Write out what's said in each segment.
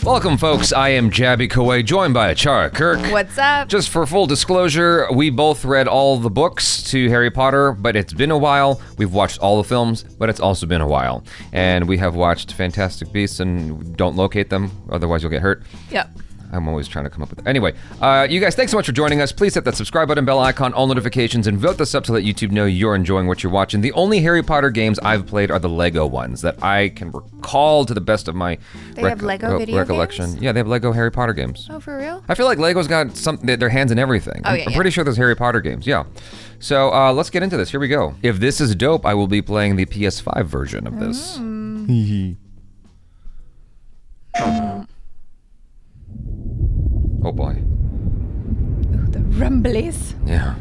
Welcome, folks. I am Jaby Koay, joined by ACHARA KIRK. What's up? Just for full disclosure, we both read all the books to Harry Potter, but it's been a while. We've watched all the films, but it's also been a while. And we have watched Fantastic Beasts, and don't locate them, otherwise you'll get hurt. Yep. I'm always trying to come up with... Anyway, you guys, thanks so much for joining us. Please hit that subscribe button, bell icon, all notifications, and vote this up to let YouTube know you're enjoying what you're watching. The only Harry Potter games I've played are the Lego ones that I can recall to the best of my have Lego video recollection. games? Yeah, they have Lego Harry Potter games. Oh, for real? I feel like Lego's got their hands in everything. Oh, yeah, I'm pretty sure there's Harry Potter games, yeah. So let's get into this. Here we go. If this is dope, I will be playing the PS5 version of this. Oh boy. Ooh, the rumblies. Yeah.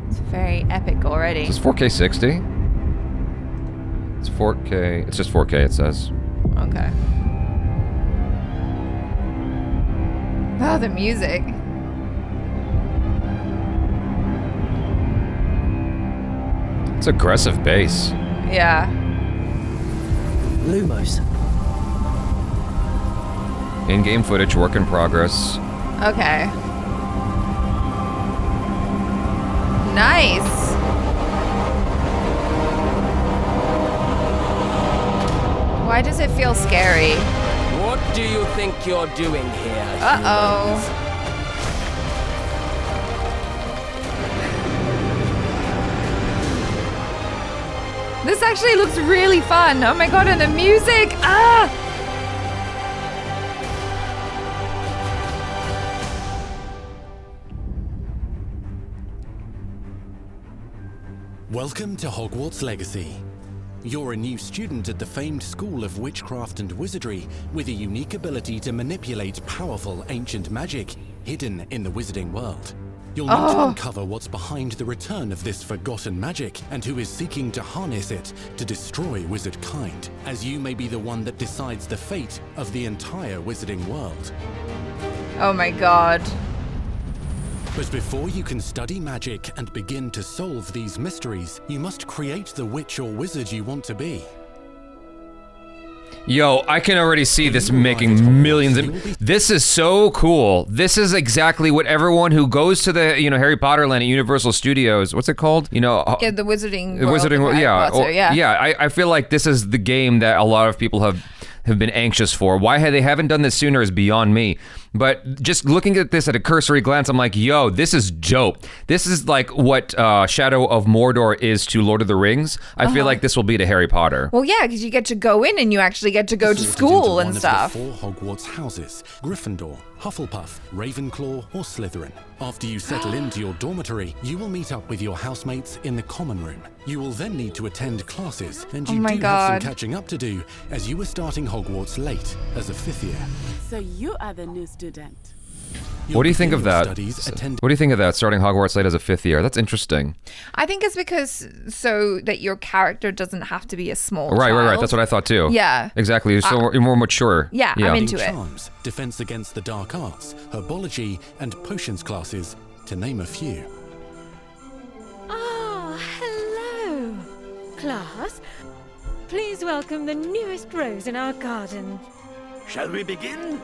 It's very epic already. Is this 4K 60? It's 4K. It's just 4K, it says. Okay. Oh, the music. It's aggressive bass. Yeah. Lumos. In-game footage, work in progress. Okay. Nice. Why does it feel scary? What do you think you're doing here? Uh-oh. This actually looks really fun. Oh my god, and the music! Ah! Welcome to Hogwarts Legacy. You're a new student at the famed School of Witchcraft and Wizardry with a unique ability to manipulate powerful ancient magic hidden in the wizarding world. You'll need to uncover what's behind the return of this forgotten magic and who is seeking to harness it to destroy wizard kind, as you may be the one that decides the fate of the entire wizarding world. Oh my god. But before you can study magic and begin to solve these mysteries, you must create the witch or wizard you want to be. Yo, I can already see this making millions of... This is so cool. This is exactly what everyone who goes to the, Harry Potter land at Universal Studios, what's it called? Yeah, the Wizarding World. Wizarding World, yeah. Potter, yeah. Yeah, I feel like this is the game that a lot of people have been anxious for. Why they haven't done this sooner is beyond me. But just looking at this at a cursory glance, I'm like, yo, this is dope. This is like what Shadow of Mordor is to Lord of the Rings. I feel like this will be to Harry Potter. Well, yeah, because you get to go in and you actually get to go to Sorted school into and one stuff. Of the 4 Hogwarts houses: Gryffindor, Hufflepuff, Ravenclaw, or Slytherin. After you settle into your dormitory, you will meet up with your housemates in the common room. You will then need to attend classes, and you my do have God. some catching up to do, as you were starting Hogwarts late as a 5th year. So you are the new student. What do you think of that? What Attend- do you think of that, starting Hogwarts late as a 5th year? That's interesting. I think it's because so that your character doesn't have to be a small Right. child. That's what I thought too. Yeah. Exactly. You're more mature. Yeah, I'm into it. Charms, defense against the dark arts, herbology, and potions classes, to name a few. Ah, hello, class. Please welcome the newest rose in our garden. Shall we begin?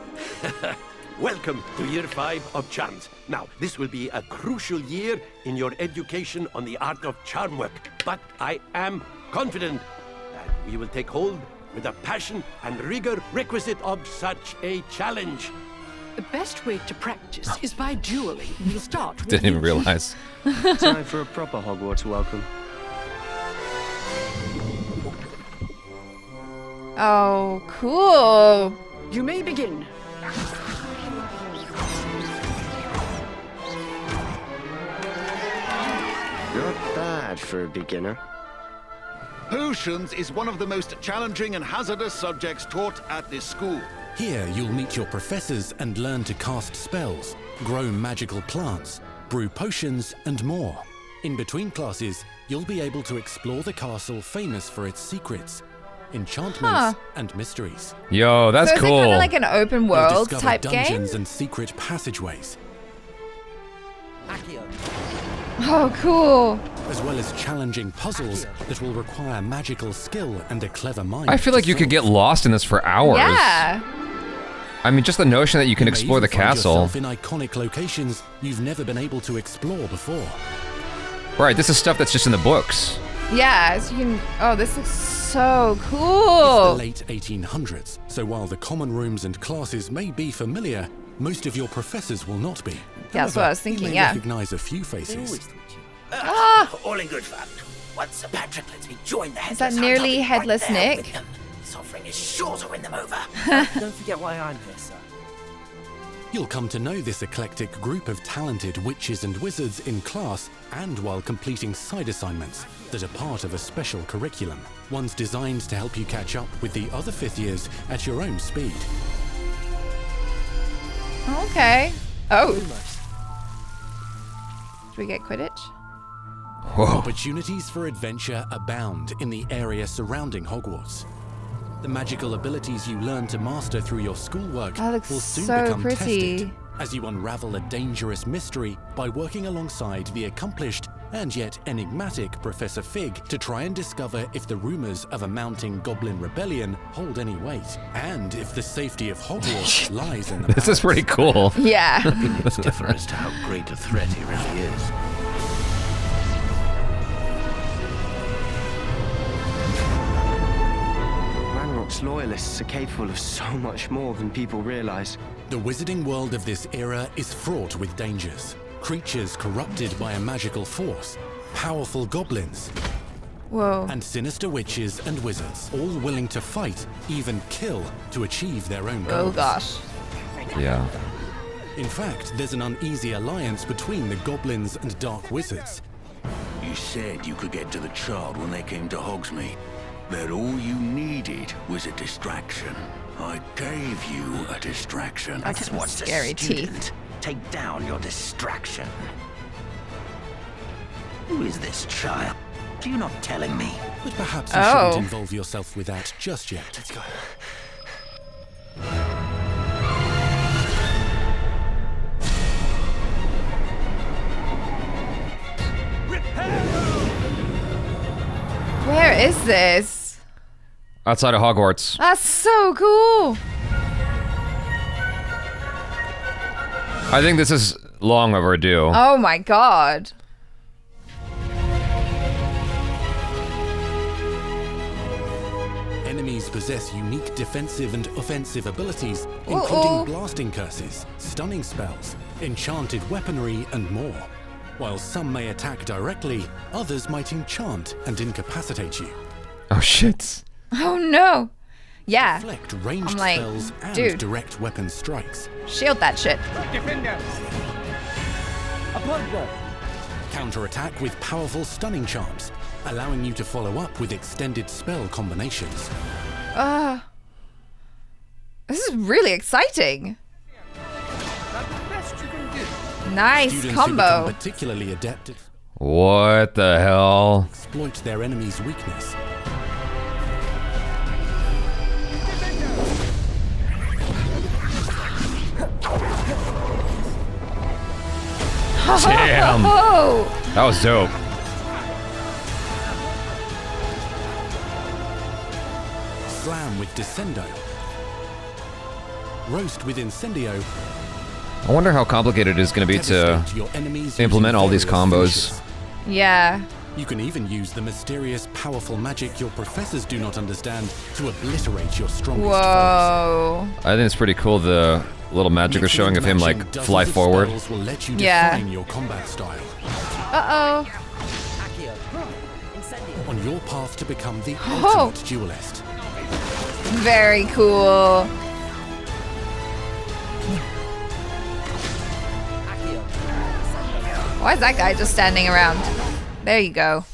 Welcome to Year 5 of Charms. Now, this will be a crucial year in your education on the art of charm work, but I am confident that we will take hold with the passion and rigor requisite of such a challenge. The best way to practice is by dueling. We'll start with Didn't even realize. Time for a proper Hogwarts welcome. Oh, cool. You may begin. Not bad for a beginner. Potions is one of the most challenging and hazardous subjects taught at this school. Here, you'll meet your professors and learn to cast spells, grow magical plants, brew potions, and more. In between classes, you'll be able to explore the castle famous for its secrets, enchantments, and mysteries. Yo, that's So is it cool. kind of like an open You'll world discover type game? dungeons and secret passageways, Oh, cool. as well as challenging puzzles that will require magical skill and a clever mind. I feel like to you could solve. get lost in this for hours. Yeah. I mean, just the notion that you can You may explore the even find castle. yourself in iconic locations you've never been able to explore before. Right, this is stuff that's just in the books. Yeah, so you can. Oh, this looks so It's cool. the late 1800s, so while the common rooms and classes may be familiar, most of your professors will not be. That's what I was thinking, you may yeah. recognize a few faces. All in good fun. Once Sir Patrick lets me join the Is that Headless Hunt, nearly I'll be Headless right there Nick? with them. This offering is sure to win them over. Don't forget why I'm here, sir. You'll come to know this eclectic group of talented witches and wizards in class and while completing side assignments that are part of a special curriculum, ones designed to help you catch up with the other fifth years at your own speed. Okay. Oh. Do we get Quidditch? Opportunities for adventure abound in the area surrounding Hogwarts. The magical abilities you learn to master through your schoolwork That looks will soon so become pretty. tested as you unravel a dangerous mystery by working alongside the accomplished and yet enigmatic Professor Fig to try and discover if the rumors of a mounting goblin rebellion hold any weight, and if the safety of Hogwarts lies in the This is pretty cool. Yeah. Opinions differ as to how great a threat he really is. Ranrock's loyalists are capable of so much more than people realize. The wizarding world of this era is fraught with dangers. Creatures corrupted by a magical force, powerful goblins, Whoa. and sinister witches and wizards, all willing to fight, even kill, to achieve their own goals. Oh gosh. Yeah. In fact, there's an uneasy alliance between the goblins and dark wizards. You said you could get to the child when they came to Hogsmeade. That all you needed was a distraction. I gave you a distraction. I just watched scary a student take down your distraction. Who is this child? Are you not telling me? But perhaps you Oh. shouldn't involve yourself with that just yet. Let's go. Where is this? Outside of Hogwarts. That's so cool. I think this is long overdue. Oh my god. Enemies possess unique defensive and offensive abilities, Uh-oh. including blasting curses, stunning spells, enchanted weaponry, and more. While some may attack directly, others might enchant and incapacitate you. Oh shit. Oh no. Yeah. Deflect ranged I'm like, spells and dude. direct weapon strikes. Shield that shit. Defender! Apollo! Counterattack with powerful stunning charms, allowing you to follow up with extended spell combinations. This is really exciting. That's the best you can do. Nice Students who become combo. particularly adept at What the hell? exploit their enemy's weakness. Damn. Oh. That was dope. Slam with Descendo. Roast with Incendio. I wonder how complicated it is going to be to Devastate your enemies implement using all these various combos. finishes. Yeah. You can even use the mysterious, powerful magic your professors do not understand to obliterate your strongest foes. Whoa. I think it's pretty cool the little magic they're showing of him like Matching fly dozens of forward. spells will let you Yeah. define your combat style. Uh-oh. On your path to become the Oh. ultimate duelist. Very cool. Why is that guy just standing around? There you go.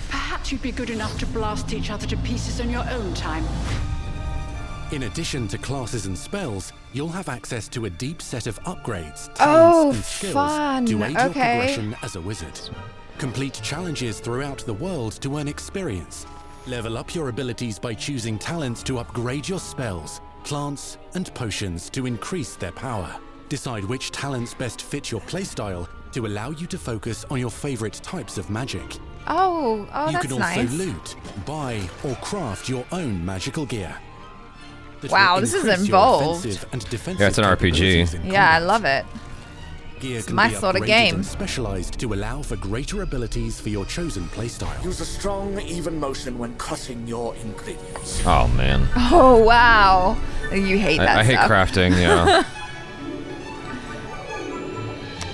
Perhaps you'd be good enough to blast each other to pieces in your own time. In addition to classes and spells, you'll have access to a deep set of upgrades, talents, Oh, and skills fun. to aid your Okay. progression as a wizard. Complete challenges throughout the world to earn experience. Level up your abilities by choosing talents to upgrade your spells, plants, and potions to increase their power. Decide which talents best fit your playstyle to allow you to focus on your favorite types of magic. Oh, you that's can also nice. loot, buy, or craft your own magical gear. that Wow, will this is increase your involved. offensive and defensive Yeah, it's an RPG. capabilities in Yeah, I combat. love it. Gear It's can my be sort of upgraded game. and specialized to allow for greater abilities for your chosen playstyle. Use a strong, even motion when crushing your ingredients. Oh man. Oh wow, you hate that I hate stuff. crafting. Yeah.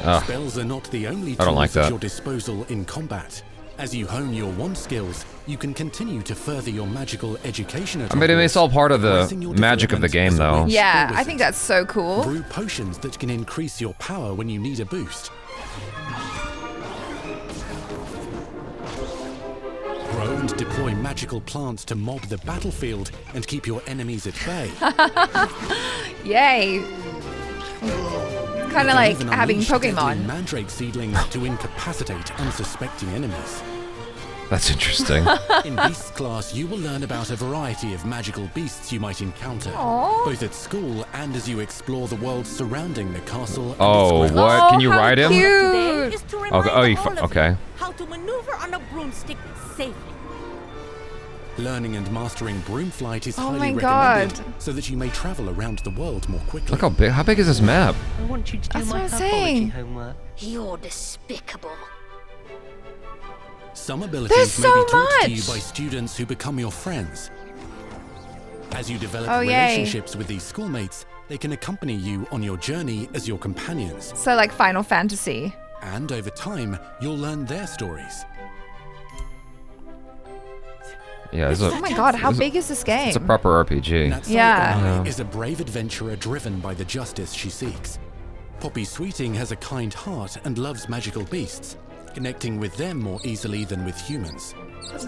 Ugh. Spells are not the only I don't like tools at that. your disposal in combat. As you hone your wand skills, you can continue to further your magical education at I mean, it's all part of the progressing your magic of the development game, as a though. witch Yeah, or I think wizard. that's so cool. Brew potions that can increase your power when you need a boost. Grow and deploy magical plants to mob the battlefield and keep your enemies at bay. Yay. Kind You of can like even having unleash deadly Pokemon. mandrake seedlings to incapacitate unsuspecting enemies. That's interesting. In Beasts class, you will learn about a variety of magical beasts you might encounter, Aw. both at school and as you explore the world surrounding the castle. And Oh, its what? Oh, Can you how ride him? cute. Is to Okay. remind Oh, you. all of Okay. how to maneuver on a broomstick safely. Learning and mastering broom flight is Oh highly my recommended, God. so that you may travel around the world more quickly. Look how big. How big is this map? I want you to do That's my what I'm pathology saying. homework. You're despicable. Some abilities There's may so be taught to you much. by students who become your friends. As you develop Oh, yay. relationships with these schoolmates, they can accompany you on your journey as your companions. So like Final Fantasy. And over time, you'll learn their stories. Yeah, Oh my god, how big is this game? It's a proper RPG. Natsai Yeah. Omai is a brave adventurer driven by the justice she seeks. Poppy Sweeting has a kind heart and loves magical beasts, connecting with them more easily than with humans.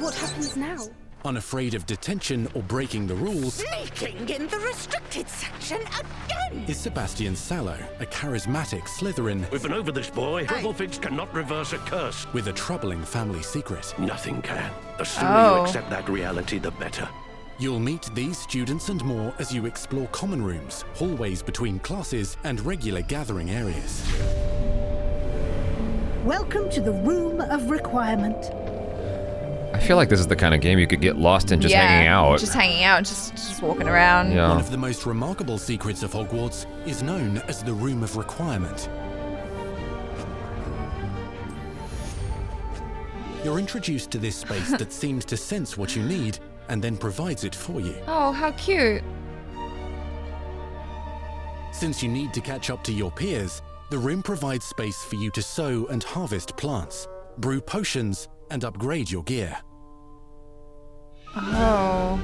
What happens now? Unafraid of detention or breaking the rules Sneaking in the restricted section again! is Sebastian Sallow, a charismatic Slytherin We've been over this, boy. Bribblefits cannot reverse a curse. with a troubling family secret. Nothing can. The sooner Oh. you accept that reality, the better. You'll meet these students and more as you explore common rooms, hallways between classes, and regular gathering areas. Welcome to the Room of Requirement. I feel like this is the kind of game you could get lost in just Yeah, hanging out. Just hanging out, just walking around. Yeah. One of the most remarkable secrets of Hogwarts is known as the Room of Requirement. You're introduced to this space that seems to sense what you need and then provides it for you. Oh, how cute. Since you need to catch up to your peers, the room provides space for you to sow and harvest plants, brew potions, and upgrade your gear. Oh.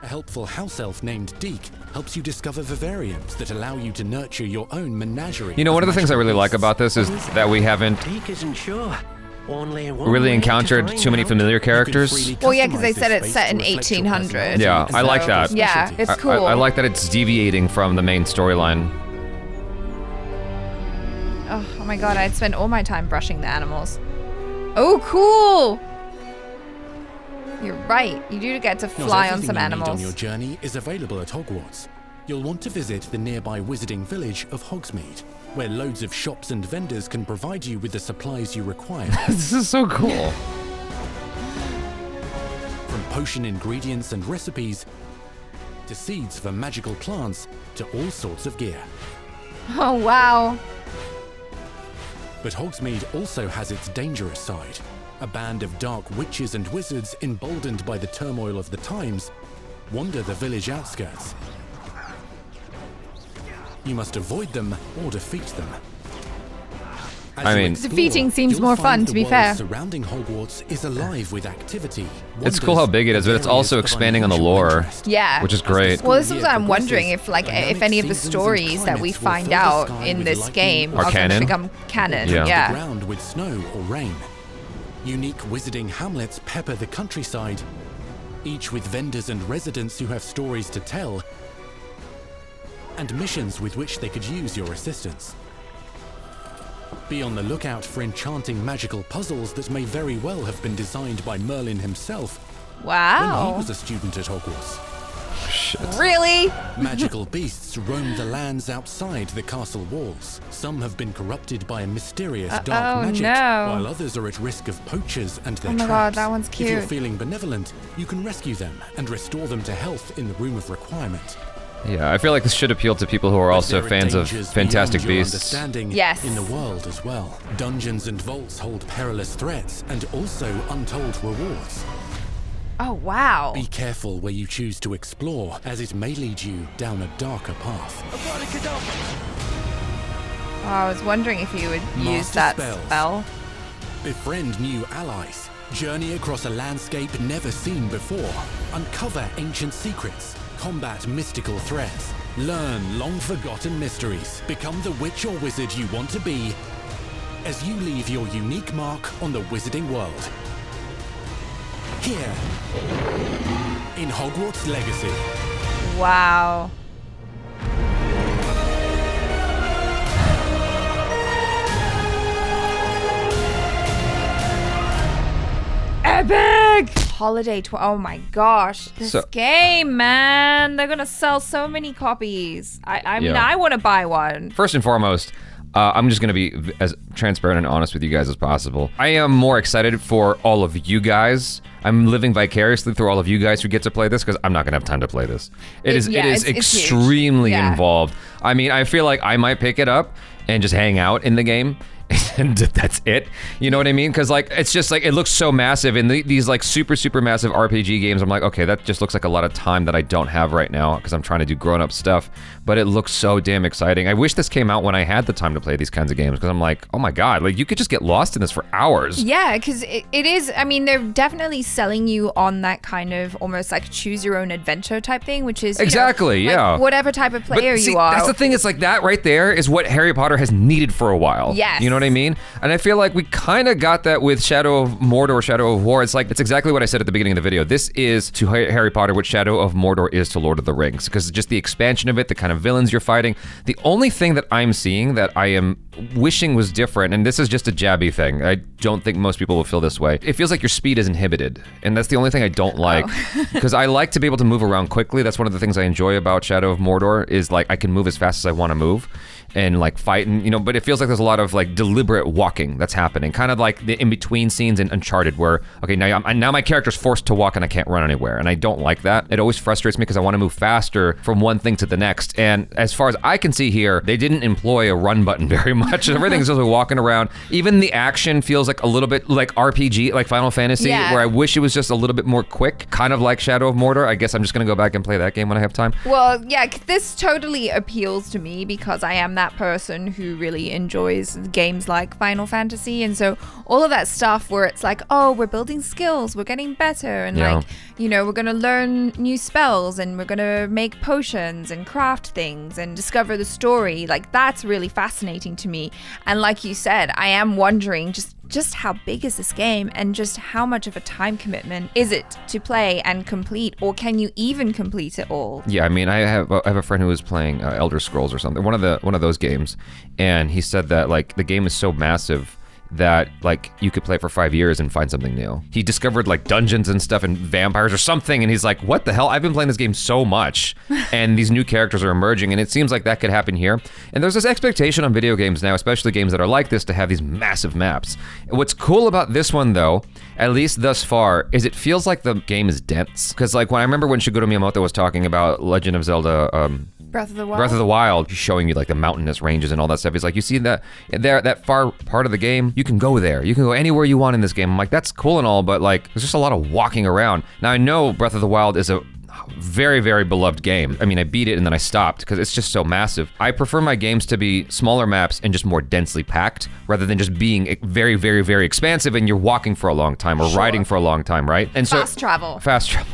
A helpful house elf named Deke helps you discover vivariums that allow you to nurture your own menagerie. You know, one of the things I really like about this is that we haven't Deke isn't sure. Only one really way to encountered find too many out. familiar characters. Well, yeah, because they customize said this it's space set to in reflect your 1800. personality Yeah, I like that. Yeah, specialty. it's cool. I like that it's deviating from the main storyline. Oh my god, I'd spend all my time brushing the animals. Oh, cool! You're right. You do get to Not fly on everything some you need animals. on your journey is available at Hogwarts. You'll want to visit the nearby wizarding village of Hogsmeade, where loads of shops and vendors can provide you with the supplies you require. This is so cool. From potion ingredients and recipes, to seeds for magical plants, to all sorts of gear. Oh, wow. But Hogsmeade also has its dangerous side. A band of dark witches and wizards, emboldened by the turmoil of the times, wander the village outskirts. You must avoid them or defeat them. As I you mean- explore, Defeating seems you'll more find fun, the to be world fair. surrounding Hogwarts is alive with activity. It's cool how wonders, big it is, but it's also areas of expanding on the unusual lore, interest. Yeah. which is great. Well, this is what I'm year wondering progresses, if, like, dynamic if any of the seasons and stories that we climates will find fill the out sky in with this lightning game or Are are going to canon? become canon. Yeah. the Yeah. ground with snow or rain. Unique wizarding hamlets pepper the countryside, each with vendors and residents who have stories to tell, and missions with which they could use your assistance. Be on the lookout for enchanting magical puzzles that may very well have been designed by Merlin himself when he Wow. was a student at Hogwarts. shit. Really? Magical beasts roam the lands outside the castle walls. Some have been corrupted by a mysterious dark magic, while others are at risk of poachers and their traps. Oh my god, that one's cute. If you're feeling benevolent, you can rescue them and restore them to health in the Room of Requirement. Yeah, I feel like this should appeal to people who are also fans of Fantastic Beasts. Yes. In the world as well. Dungeons and vaults hold perilous threats and also untold rewards. Oh, wow. Be careful where you choose to explore, as it may lead you down a darker path. Oh, I was wondering if you would use that spell. Befriend new allies. Journey across a landscape never seen before. Uncover ancient secrets. Combat mystical threats. Learn long-forgotten mysteries. Become the witch or wizard you want to be as you leave your unique mark on the wizarding world. Here, in Hogwarts Legacy. Wow. Epic! Holiday oh my gosh. This game, man. They're gonna sell so many copies. I mean, I want to buy one. First and foremost, I'm just going to be as transparent and honest with you guys as possible. I am more excited for all of you guys. I'm living vicariously through all of you guys who get to play this because I'm not going to have time to play this. It is extremely involved. I mean, I feel like I might pick it up and just hang out in the game. And that's it. You know what I mean? Because like it's just like it looks so massive in these like super massive RPG games. I'm like, okay, that just looks like a lot of time that I don't have right now because I'm trying to do grown-up stuff. But it looks so damn exciting. I wish this came out when I had the time to play these kinds of games because I'm like, oh my god, like you could just get lost in this for hours. Yeah, because it is. I mean, they're definitely selling you on that kind of almost like choose your own adventure type thing, which is exactly like whatever type of player you are. That's the thing. It's like that right there is what Harry Potter has needed for a while. Yes. You know what I mean? And I feel like we kind of got that with Shadow of Mordor, Shadow of War. It's like, it's exactly what I said at the beginning of the video. This is to Harry Potter what Shadow of Mordor is to Lord of the Rings. Because just the expansion of it, the kind of villains you're fighting. The only thing that I'm seeing that I am wishing was different, and this is just a Jaby thing. I don't think most people will feel this way. It feels like your speed is inhibited. And that's the only thing I don't like. Because I like to be able to move around quickly. That's one of the things I enjoy about Shadow of Mordor is like I can move as fast as I want to move. And like fight and but it feels like there's a lot of like deliberate walking that's happening, kind of like the in-between scenes in Uncharted where okay now my character's forced to walk and I can't run anywhere, and I don't like that. It always frustrates me because I want to move faster from one thing to the next, and as far as I can see here, they didn't employ a run button very much. Everything's just like walking around. Even the action feels like a little bit like RPG, like Final Fantasy, where I wish it was just a little bit more quick, kind of like Shadow of Mordor. I guess I'm just gonna go back and play that game when I have time. Well, yeah, this totally appeals to me because I am that person who really enjoys games like Final Fantasy, and so all of that stuff where it's like, oh, we're building skills, we're getting better, and like, we're gonna learn new spells, and we're gonna make potions and craft things and discover the story. Like, that's really fascinating to me. And like you said, I am wondering just how big is this game, and just how much of a time commitment is it to play and complete, or can you even complete it all? Yeah, I mean, I have a friend who was playing Elder Scrolls or something, one of those games, and he said that like the game is so massive that like you could play it for 5 years and find something new. He discovered like dungeons and stuff and vampires or something, and he's like, what the hell? I've been playing this game so much and these new characters are emerging, and it seems like that could happen here. And there's this expectation on video games now, especially games that are like this, to have these massive maps. What's cool about this one though, at least thus far, is it feels like the game is dense. Because like when I remember when Shigeru Miyamoto was talking about Legend of Zelda Breath of the Wild. Breath of the Wild, showing you like the mountainous ranges and all that stuff. He's like, you see that far part of the game? You can go there. You can go anywhere you want in this game. I'm like, that's cool and all, but like, there's just a lot of walking around. Now I know Breath of the Wild is a very, very beloved game. I mean, I beat it and then I stopped because it's just so massive. I prefer my games to be smaller maps and just more densely packed rather than just being very, very, very expansive and you're walking for a long time or riding for a long time, right? And so fast travel,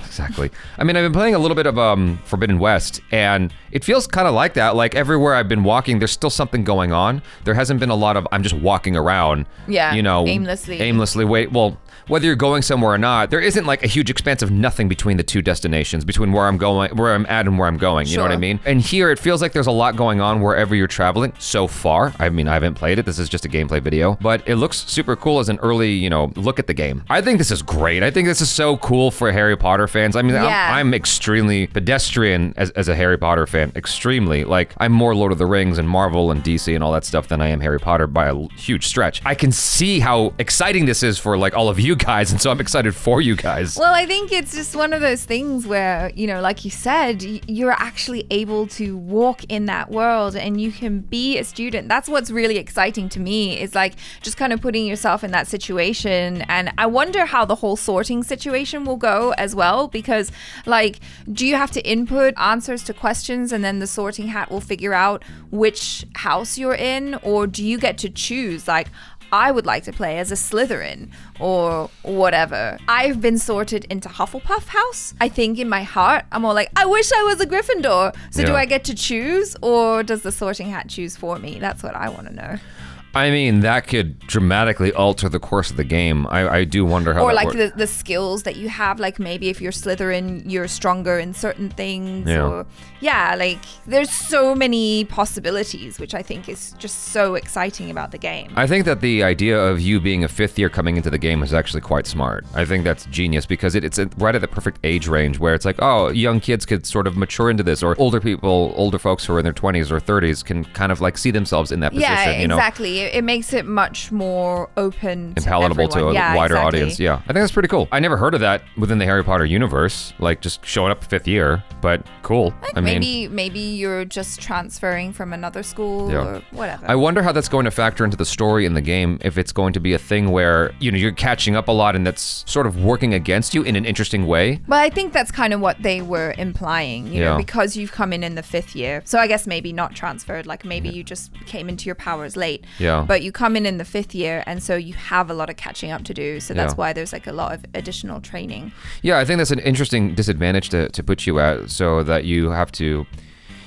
exactly. I mean, I've been playing a little bit of Forbidden West, and it feels kind of like that. Like everywhere I've been walking, there's still something going on. There hasn't been a lot of I'm just walking around, aimlessly. Wait, well, whether you're going somewhere or not, there isn't like a huge expanse of nothing between the two destinations. between where I'm at and where I'm going. You know what I mean? And here it feels like there's a lot going on wherever you're traveling so far. I mean, I haven't played it. This is just a gameplay video, but it looks super cool as an early, you know, look at the game. I think this is great. I think this is so cool for Harry Potter fans. I mean, I'm extremely pedestrian as a Harry Potter fan. Extremely. Like, I'm more Lord of the Rings and Marvel and DC and all that stuff than I am Harry Potter by a huge stretch. I can see how exciting this is for like all of you guys, and so I'm excited for you guys. Well, I think it's just one of those things where, you know, like you said, you're actually able to walk in that world and you can be a student. That's what's really exciting to me, is like just kind of putting yourself in that situation. And I wonder how the whole sorting situation will go as well, because like, do you have to input answers to questions and then the sorting hat will figure out which house you're in, or do you get to choose like, I would like to play as a Slytherin or whatever. I've been sorted into Hufflepuff house. I think in my heart, I'm all like, I wish I was a Gryffindor. So do I get to choose, or does the sorting hat choose for me? That's what I want to know. I mean, that could dramatically alter the course of the game. I do wonder how. Or like the skills that you have. Like maybe if you're Slytherin, you're stronger in certain things. Yeah. Or like there's so many possibilities, which I think is just so exciting about the game. I think that the idea of you being a 5th year coming into the game is actually quite smart. I think that's genius, because it's right at the perfect age range where it's like, oh, young kids could sort of mature into this, or older folks who are in their 20s or 30s can kind of like see themselves in that position. Yeah, you know? Exactly. It makes it much more open and palatable to a wider audience. Yeah, I think that's pretty cool. I never heard of that within the Harry Potter universe, like just showing up 5th year, but cool. I mean, maybe you're just transferring from another school or whatever. I wonder how that's going to factor into the story in the game, if it's going to be a thing where, you know, you're catching up a lot and that's sort of working against you in an interesting way. Well, I think that's kind of what they were implying, you know, because you've come in the 5th year. So I guess maybe not transferred, like maybe you just came into your powers late. Yeah. But you come in the 5th year, and so you have a lot of catching up to do. So that's why there's like a lot of additional training. Yeah, I think that's an interesting disadvantage to put you at, so that you have to,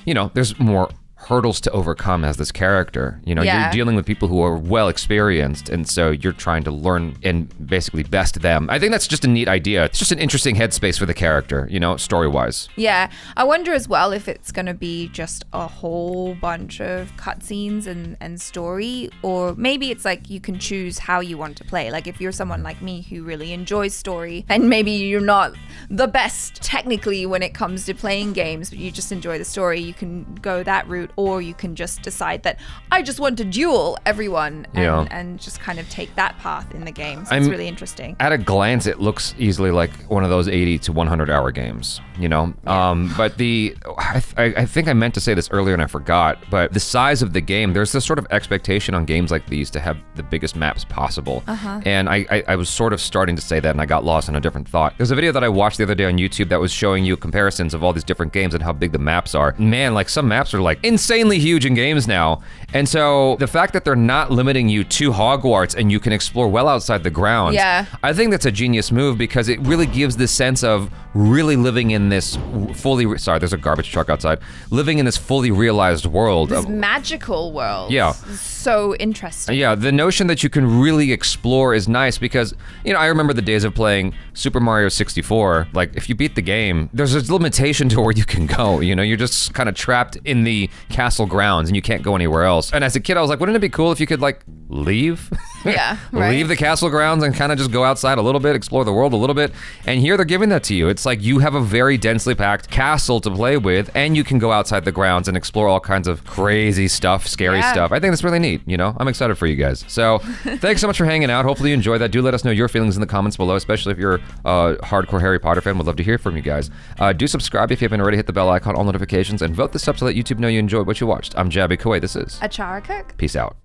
you know, there's more hurdles to overcome as this character. You know, you're dealing with people who are well experienced, and so you're trying to learn and basically best them. I think that's just a neat idea. It's just an interesting headspace for the character, you know, story-wise. Yeah, I wonder as well if it's going to be just a whole bunch of cutscenes and story, or maybe it's like you can choose how you want to play. Like if you're someone like me who really enjoys story, and maybe you're not the best technically when it comes to playing games, but you just enjoy the story, you can go that route. Or you can just decide that I just want to duel everyone and just kind of take that path in the game. So it's really interesting. At a glance, it looks easily like one of those 80 to 100 hour games, you know? But I think I meant to say this earlier and I forgot, but the size of the game, there's this sort of expectation on games like these to have the biggest maps possible. And I was sort of starting to say that, and I got lost in a different thought. There's a video that I watched the other day on YouTube that was showing you comparisons of all these different games and how big the maps are. Man, like some maps are like insanely huge in games now. And so the fact that they're not limiting you to Hogwarts and you can explore well outside the grounds, I think that's a genius move, because it really gives this sense of really living in this sorry, there's a garbage truck outside, living in this fully realized world. This magical world. Yeah. So interesting. Yeah, the notion that you can really explore is nice, because, you know, I remember the days of playing Super Mario 64. Like, if you beat the game, there's a limitation to where you can go, you know? You're just kind of trapped in the castle grounds and you can't go anywhere else. And as a kid, I was like, wouldn't it be cool if you could, like, leave? Yeah, right. Leave the castle grounds and kind of just go outside a little bit, explore the world a little bit. And here they're giving that to you. It's like you have a very densely packed castle to play with, and you can go outside the grounds and explore all kinds of crazy stuff, scary stuff. I think that's really neat, you know? I'm excited for you guys. So thanks so much for hanging out. Hopefully you enjoyed that. Do let us know your feelings in the comments below, especially if you're a hardcore Harry Potter fan. Would love to hear from you guys. Do subscribe if you haven't already. Hit the bell icon, all notifications, and vote this up so that YouTube know you enjoyed what you watched. I'm Jaby Koay. This is ACHARA KIRK. Peace out.